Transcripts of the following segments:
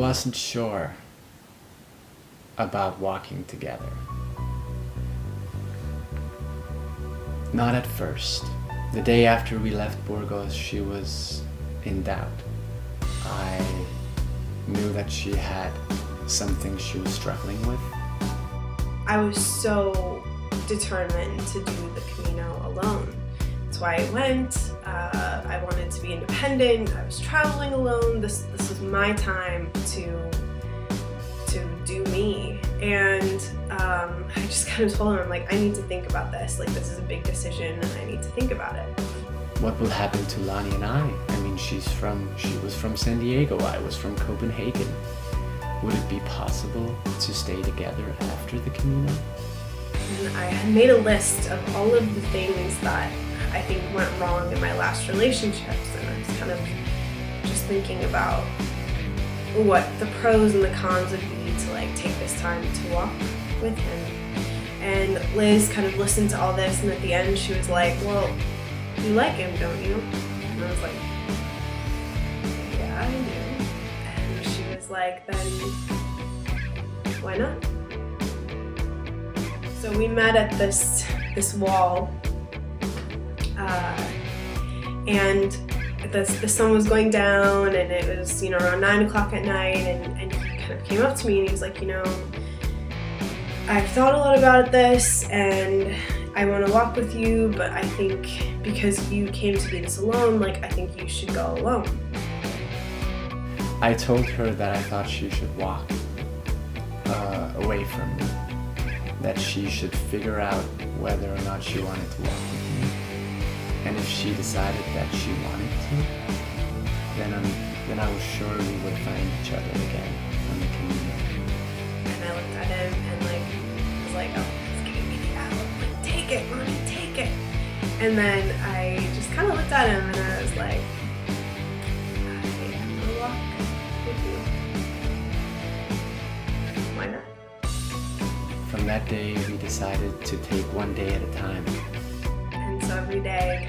wasn't sure about walking together. Not at first. The day after we left Burgos, she was in doubt. I knew that she had something she was struggling with. I was so determined to do the Camino alone. That's why I went. I wanted to be independent. I was traveling alone. This was my time to do me. And I just kind of told her, I'm like, I need to think about this. Like, this is a big decision and I need to think about it. What will happen to Lani and I? I mean, she was from San Diego. I was from Copenhagen. Would it be possible to stay together after the Camino? And I had made a list of all of the things that I think went wrong in my last relationships, and I was kind of just thinking about what the pros and the cons would be to like take this time to walk with him. And Liz kind of listened to all this, and at the end she was like, well, you like him, don't you? And I was like, yeah, I do. And she was like, then why not? So we met at this wall, and the sun was going down, and it was, you know, around 9 o'clock at night, and he kind of came up to me and he was like, you know, I've thought a lot about this and I want to walk with you, but I think because you came to do this alone, like, I think you should go alone. I told her that I thought she should walk away from me, that she should figure out whether or not she wanted to walk with me. And if she decided that she wanted to, then I was sure we would find each other again on the Camino. And I looked at him and was like, oh, it's giving me the apple. Like, take it, Mommy, take it. And then I just kind of looked at him and I was like, I'm gonna walk with you. Why not? From that day, we decided to take one day at a time. And so every day,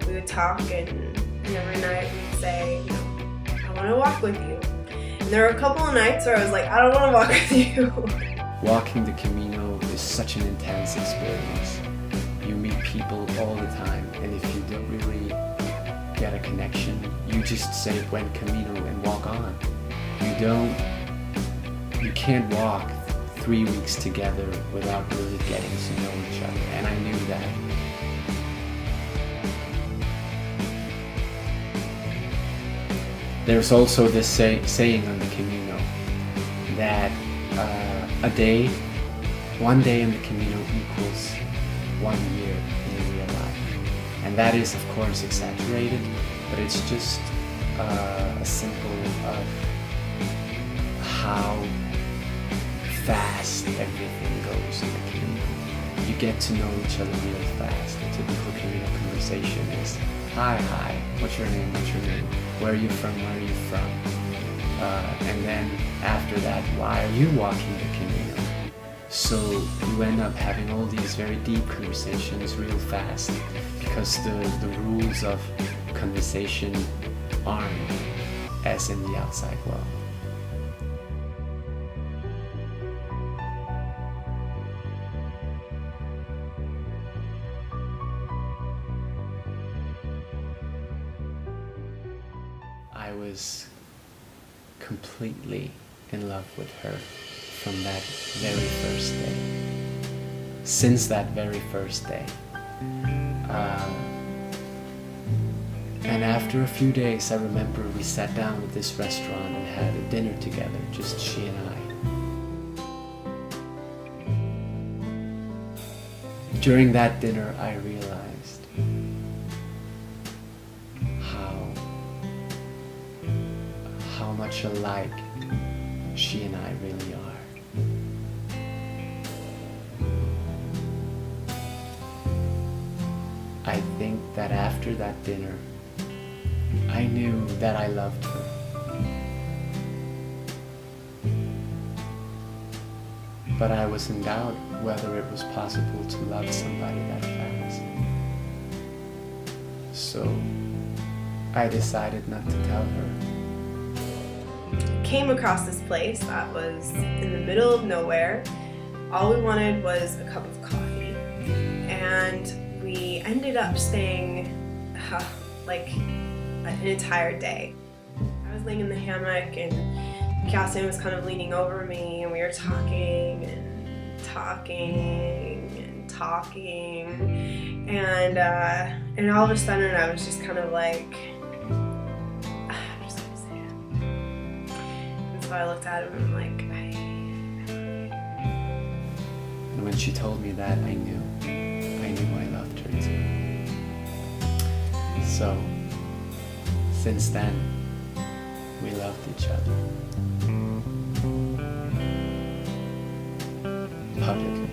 we would talk, and every night we'd say, you know, I want to walk with you. And there were a couple of nights where I was like, I don't want to walk with you. Walking the Camino is such an intense experience. You meet people all the time, and if you don't really get a connection, you just say buen camino and walk on. You can't walk 3 weeks together without really getting to know each other, and I knew that. There's also this saying on the Camino that one day in the Camino equals 1 year in real life. And that is, of course, exaggerated, but it's just a symbol of how fast everything goes in the Camino. You get to know each other really fast. The typical Camino conversation is, hi, what's your name, where are you from, and then after that, why are you walking the Camino? So you end up having all these very deep conversations real fast, because the rules of conversation aren't as in the outside world. I was completely in love with her from that very first day. Since that very first day. And after a few days, I remember we sat down at this restaurant and had a dinner together, just she and I. During that dinner, I realized how much alike she and I really are. I think that after that dinner, I knew that I loved her. But I was in doubt whether it was possible to love somebody that fast. So I decided not to tell her. came across this place that was in the middle of nowhere. All we wanted was a cup of coffee, and we ended up staying like an entire day. I was laying in the hammock and Cassian was kind of leaning over me, and we were talking and and all of a sudden I was just kind of like, I'm just gonna say it. And so I looked at him and I'm like, And when she told me that, I knew I loved her too. So, since then, we loved each other. Publicly.